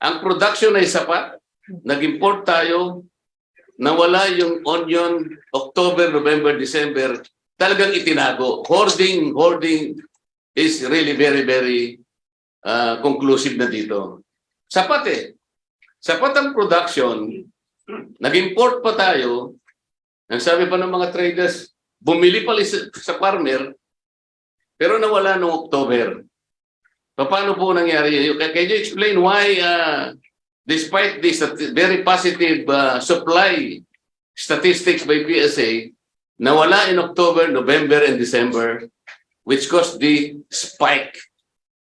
Ang production ay sapat. Nag-import tayo. Nawala yung onion October, November, December. Talagang itinago. Hoarding is really very conclusive na dito. Sapat eh. Sapat ang production. Nag-import pa tayo. Ang sabi pa ng mga traders, bumili pa sa farmer, pero nawala noong October. Paano po nangyari? Can you explain why, despite this very positive supply statistics by PSA, nawala in October, November, and December, which caused the spike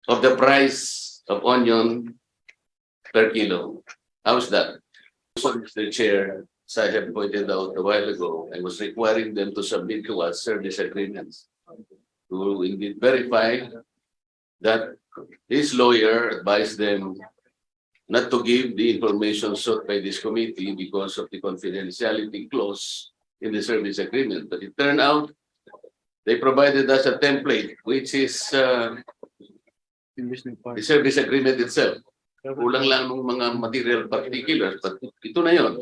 of the price of onion per kilo? How's that? So, Mr. Chair, as I have pointed out a while ago, I was requiring them to submit to us service agreements to indeed verify that his lawyer advised them not to give the information sought by this committee because of the confidentiality clause in the service agreement. But it turned out they provided us a template, which is the service agreement itself. Kulang lang ng mga material particulars, but ito na yun.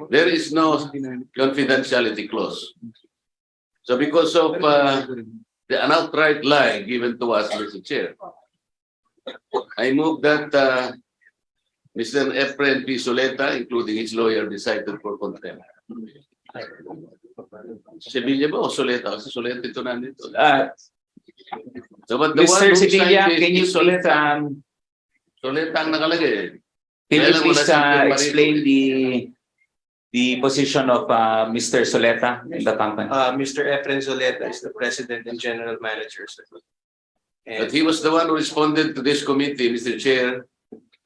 There is no confidentiality clause. So because of an outright lie given to us, Mr. Chair, I move that Mr. Efren P. Soleta, including his lawyer, be cited for contempt. Sevilla ba o Soleta? Kasi Soleta ito na nito. So, but the Mr. one who Sevilla, signed can you is please Soleta ang nakalagay. can you please explain explain the position of Mr. Soleta in the company? Mr. Efren Soleta is the President and General Manager, sir. But he was the one who responded to this committee, Mr. Chair,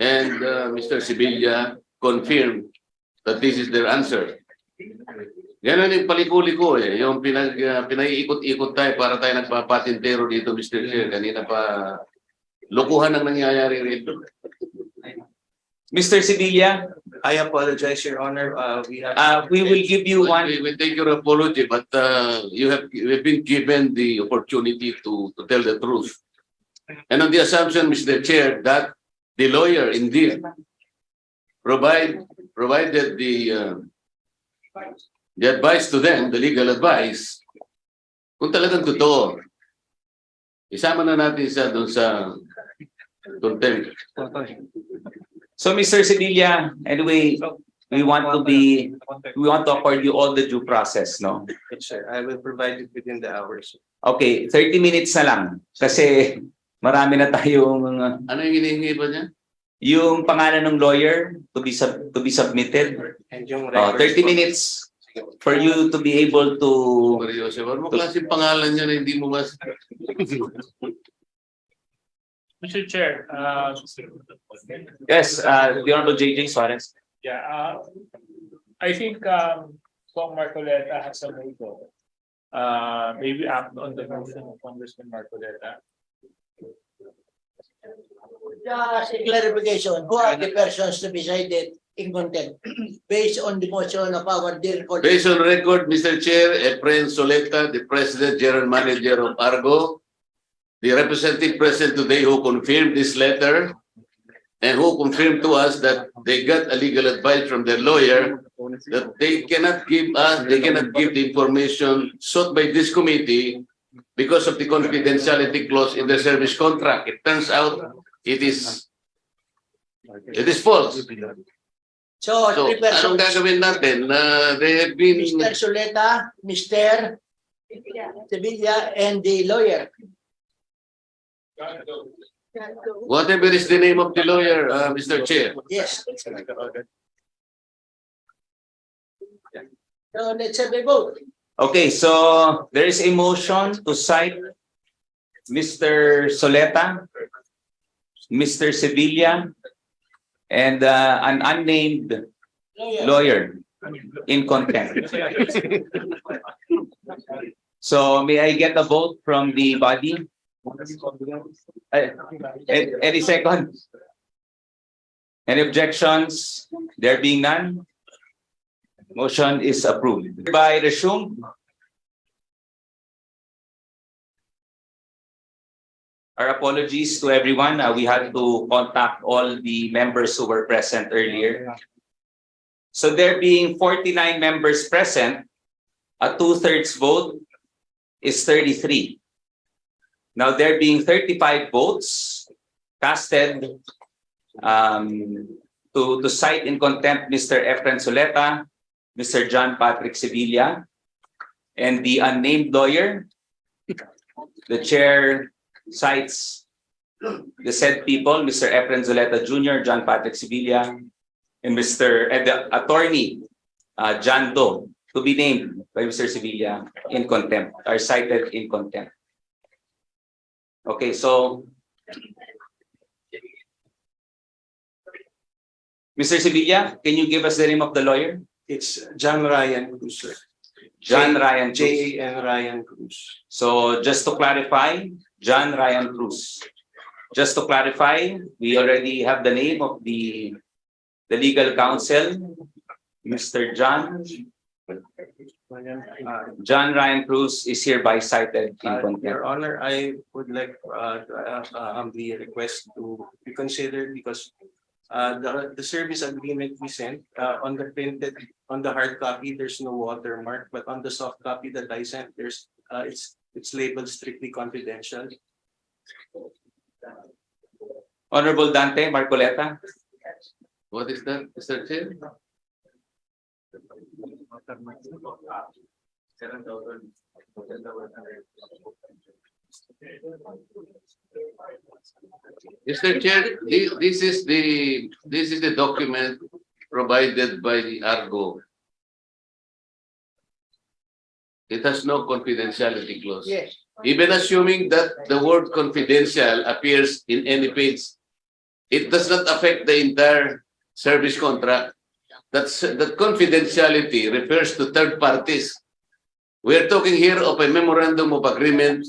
and Mr. Sevilla confirmed that this is their answer. Ganun yung paliko-liko eh, yung pinaiikot-ikot tayo para tayo nagpapatintero dito, Mr. Chair. Kanina pa, lokohan ang nangyayari rito. Mr. Sevilla, I apologize, Your Honor. we will give you one. We take your apology, but you have been given the opportunity to tell the truth. And on the assumption, Mr. Chair, that the lawyer indeed provided the advice to them, the legal advice, kung talagang totoo, isama na natin siya doon sa contempt. So, Mr. Sevilla, anyway, we want to accord you all the due process, no? Yes, sir. I will provide it within the hours. Okay, 30 minutes na lang kasi marami na tayong Ano yung hinihingi ba niya? yung pangalan ng lawyer to be submitted. And yung 30 minutes for you to be able to Seryoso. Ano mo klaseng pangalan niya na hindi mo mas... Mr. Chair, yes, the Honorable J.J. Suarez. yeah, I think Kong Marcoleta has a motto. Maybe act on the motion of Congressman Marcoleta. Just a clarification, who are the persons to be cited in contempt based on the motion of our dear colleague? Based on record, Mr. Chair, Efren Soleta, the President General Manager of Argo, the representative present today who confirmed this letter and who confirmed to us that they got a legal advice from their lawyer that they cannot give the information sought by this committee because of the confidentiality clause in the service contract. It turns out it is false. So, So, three anong persons, gagawin natin? They have been... Mr. Soleta, Mr. Sevilla, and the lawyer. Whatever is the name of the lawyer, Mr. Chair. Yes. So, let's have a vote. Okay, so there is a motion to cite Mr. Soleta, Mr. Sevilla, and an unnamed lawyer in contempt. So may I get a vote from the body? Any second? Any objections? There being none, motion is approved. By resumed. Our apologies to everyone. We had to contact all the members who were present earlier. So there being 49 members present, a 2/3 vote is 33. Now there being 35 votes casted to cite in contempt Mr. Efren Soleta, Mr. John Patrick Sevilla, and the unnamed lawyer, the chair cites the said people, Mr. Efren Soleta Jr., John Patrick Sevilla, and the attorney, John Doe, to be named by Mr. Sevilla in contempt, are cited in contempt. Okay, so Mr. Sevilla, can you give us the name of the lawyer? It's John Ryan Cruz, sir. John Ryan Cruz. J.A.N. Ryan Cruz. So just to clarify, John Ryan Cruz. Just to clarify, we already have the name of the legal counsel, Mr. John Ryan Cruz is hereby cited in contempt. Your Honor, I would like to humbly request to be considered because the service agreement we sent on the hard copy, there's no watermark, but on the soft copy that I sent, there's it's labeled strictly confidential. Honorable Dante Marcoleta. What is that, Mr. Chair? Mr. Chair, this is the document provided by the Argo. It has no confidentiality clause. Yes. Even assuming that the word confidential appears in any page, it does not affect the entire service contract. That confidentiality refers to third parties. We are talking here of a memorandum of agreement,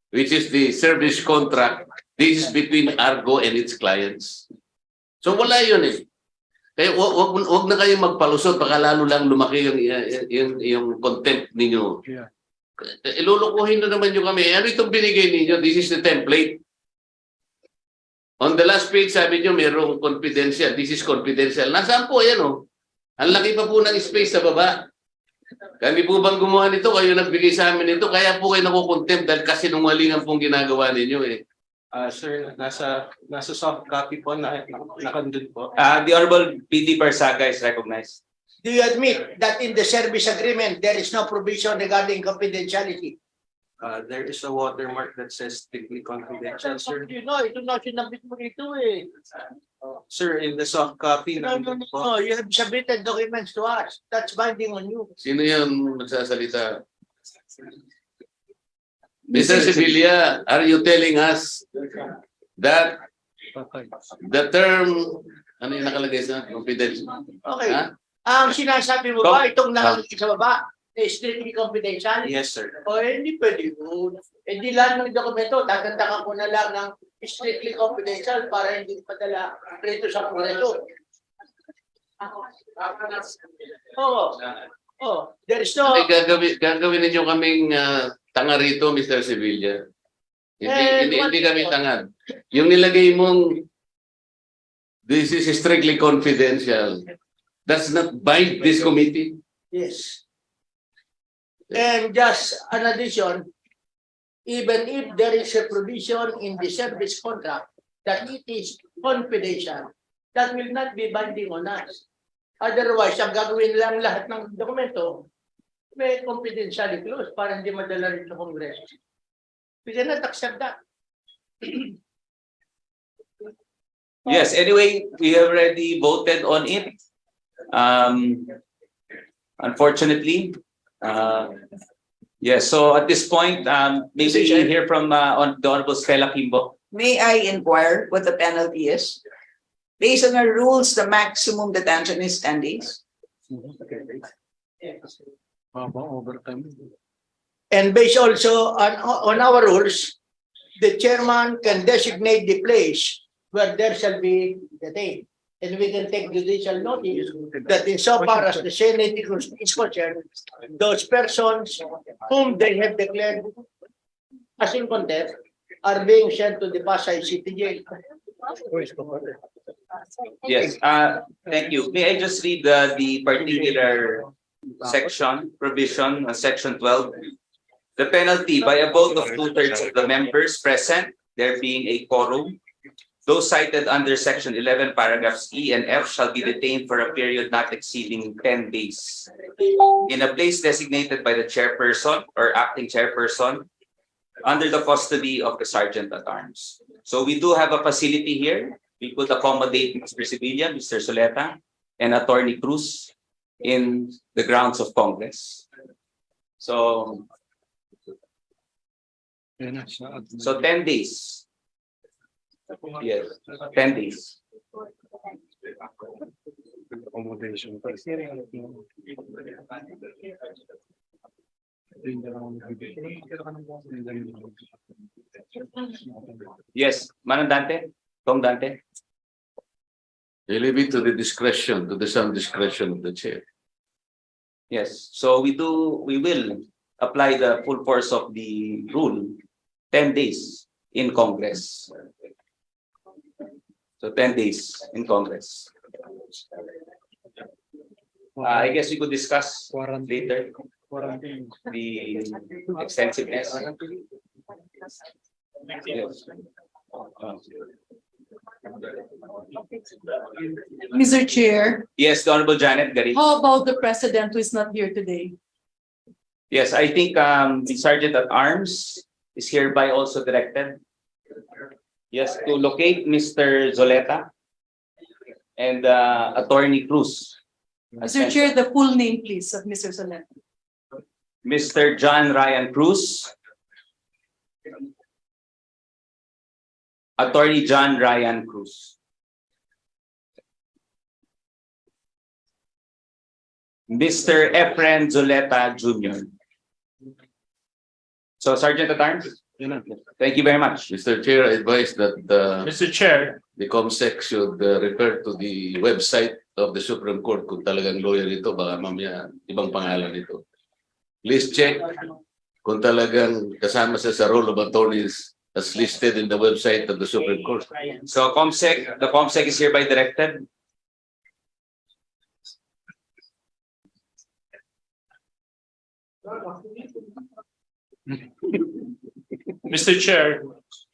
which is the service contract. This is between Argo and its clients. So wala yun eh. Kaya wag na kayong magpalusot, baka lalo lang lumaki yung contempt ninyo. Yeah. Ilulukuhin na naman nyo kami. Ano itong binigay ninyo? This is the template. On the last page, sabi nyo, mayroong confidential. This is confidential. Nasaan po yan oh? Ang laki pa po ng space sa baba. Kami po bang gumawa nito? Kayo nagbigay sa amin nito. Kaya po kayo nakukontempt dahil kasi nungalingan pong ginagawa ninyo eh. Sir, nasa soft copy po nakandun po. The Honorable PD Barsaga is recognized. Do you admit that in the service agreement, there is no provision regarding confidentiality? There is a watermark that says strictly confidential, sir. You know, ito na sinabit mo dito eh. Sir, in the soft copy, No, you have submitted documents to us. That's binding on you. Sino yan magsasalita? Mr. Sevilla, are you telling us that the term, ano yung nakalagay sa confidential? Okay. Ha? Ang sinasabi mo ba, itong nakalagay sa baba, is strictly confidential? Yes, sir. O hindi pwede yun. Hindi lahat ng dokumento, tatantakan ko na lang ng strictly confidential para hindi padala rito sa Kongreso. Oo. Oh, there is no... Gagawin ninyo kaming tanga rito, Mr. Sevilla. Hindi kami tangad. Yung nilagay mong this is strictly confidential. Does not bind this committee. Yes. And just an addition, even if there is a provision in the service contract that it is confidential, that will not be binding on us. Otherwise, ang gagawin lang lahat ng dokumento, may confidentiality clause para hindi madala rin sa Kongreso. We cannot accept that. Yes, anyway, we have already voted on it. Unfortunately, yes, so at this point, maybe we should hear from on the Honorable Stella Kimbo. May I inquire what the penalty is? Based on our rules, the maximum detention is 10 days. And based also on our rules, the chairman can designate the place where there shall be detained. And we can take judicial notice that insofar as the Senate is concerned, those persons whom they have declared as in contempt are being sent to the Pasay City Jail. Yes, thank you. May I just read the particular section, provision, section 12? The penalty by a vote of 2/3 of the members present, there being a quorum, those cited under section 11, paragraphs E and F shall be detained for a period not exceeding 10 days in a place designated by the chairperson or acting chairperson under the custody of the sergeant at arms. So we do have a facility here. We could accommodate Mr. Sevilla, Mr. Soleta, and Attorney Cruz in the grounds of Congress. So 10 days. Yes, 10 days. Yes, Manang Dante, Tom Dante. You leave it to the discretion, to the sound discretion of the chair. Yes, so we will apply the full force of the rule, 10 days in Congress. So 10 days in Congress. I guess we could discuss later the extensiveness. Yes. Mr. Chair, Yes, the Honorable Janet Garib. how about the president who is not here today? Yes, I think the Sergeant at Arms is hereby also directed. Yes, to locate Mr. Zoleta and Attorney Cruz. Mr. Chair, the full name, please, of Mr. Solet. Mr. John Ryan Cruz. Attorney John Ryan Cruz. Mr. Efren Zoleta Jr. So, Sergeant at Arms, thank you very much. Mr. Chair, I advise that Mr. Chair, the COMSEC should refer to the website of the Supreme Court kung talagang lawyer ito, baka mamaya ibang pangalan ito. Please check kung talagang kasama siya sa roll of attorneys as listed in the website of the Supreme Court. So, the COMSEC is hereby directed. Mr. Chair,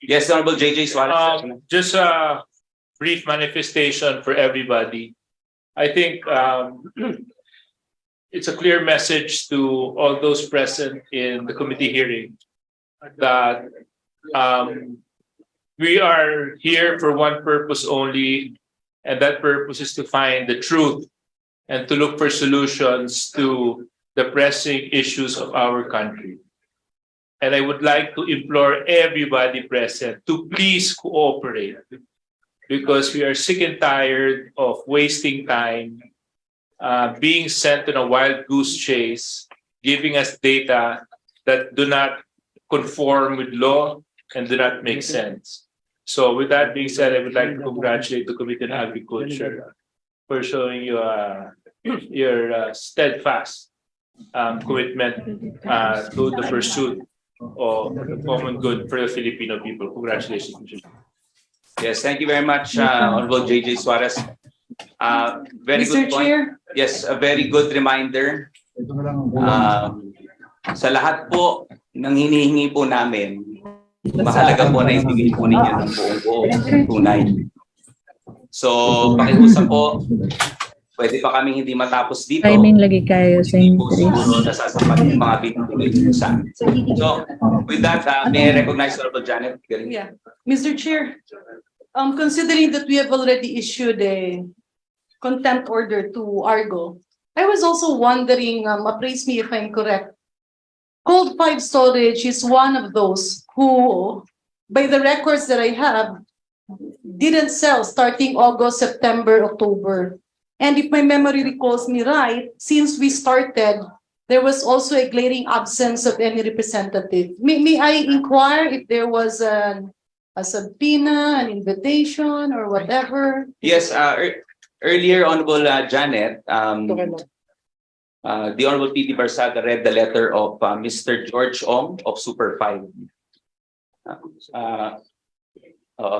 Yes, Honorable JJ Suarez. just a brief manifestation for everybody. I think it's a clear message to all those present in the committee hearing that we are here for one purpose only, and that purpose is to find the truth and to look for solutions to the pressing issues of our country. And I would like to implore everybody present to please cooperate, because we are sick and tired of wasting time, being sent on a wild goose chase, giving us data that do not conform with law and do not make sense. So with that being said, I would like to congratulate the Committee on Agriculture for showing you your steadfast commitment to the pursuit of the common good for the Filipino people. Congratulations, Mr. Chair. Yes, thank you very much, Honorable JJ Suarez. Very Mr. good point. Chair, Yes, a very good reminder. Sa lahat po ng hinihingi po namin, mahalaga po na ibigay po ninyo ng buong tunay. So, pakiusap po, pwede pa kaming hindi matapos dito. Timing lagi kayo sa Hindi po interest. siguro nasasapat yung mga binibigay po sa amin. So, with that, may I recognize Honorable Janet? yeah. Mr. Chair, considering that we have already issued a contempt order to Argo, I was also wondering, appraise me if I'm correct. Cold 5 Storage is one of those who, by the records that I have, didn't sell starting August, September, October. And if my memory recalls me right, since we started, there was also a glaring absence of any representative. May I inquire if there was a subpoena, an invitation, or whatever? Yes, earlier, Honorable Janet, the Honorable P.D. Barsaga read the letter of Mr. George Ong of Super 5.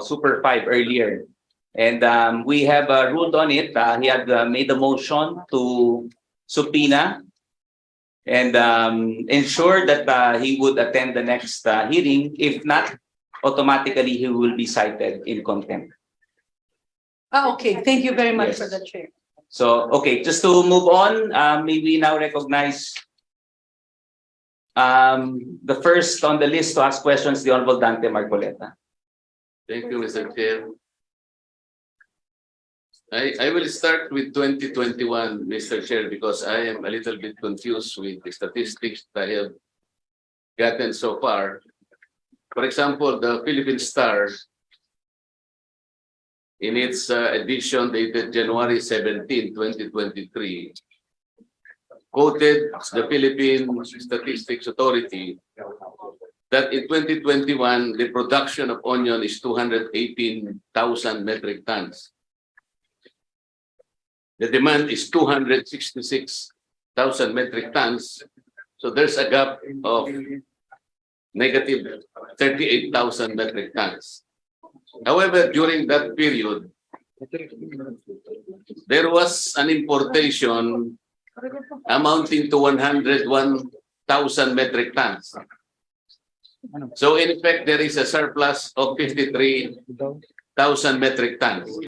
Super 5 earlier. And we have ruled on it. He had made a motion to subpoena and ensure that he would attend the next hearing. If not, automatically he will be cited in contempt. Okay, thank you very much Yes. for that, Chair. So, okay, just to move on, may we now recognize the first on the list to ask questions, the Honorable Dante Marcoleta. Thank you, Mr. Chair. I will start with 2021, Mr. Chair, because I am a little bit confused with the statistics that I have gotten so far. For example, the Philippine Star, in its edition dated January 17, 2023, quoted the Philippine Statistics Authority that in 2021, the production of onion is 218,000 metric tons. The demand is 266,000 metric tons. So there's a gap of negative 38,000 metric tons. However, during that period, there was an importation amounting to 101,000 metric tons. So in effect, there is a surplus of 53,000 metric tons.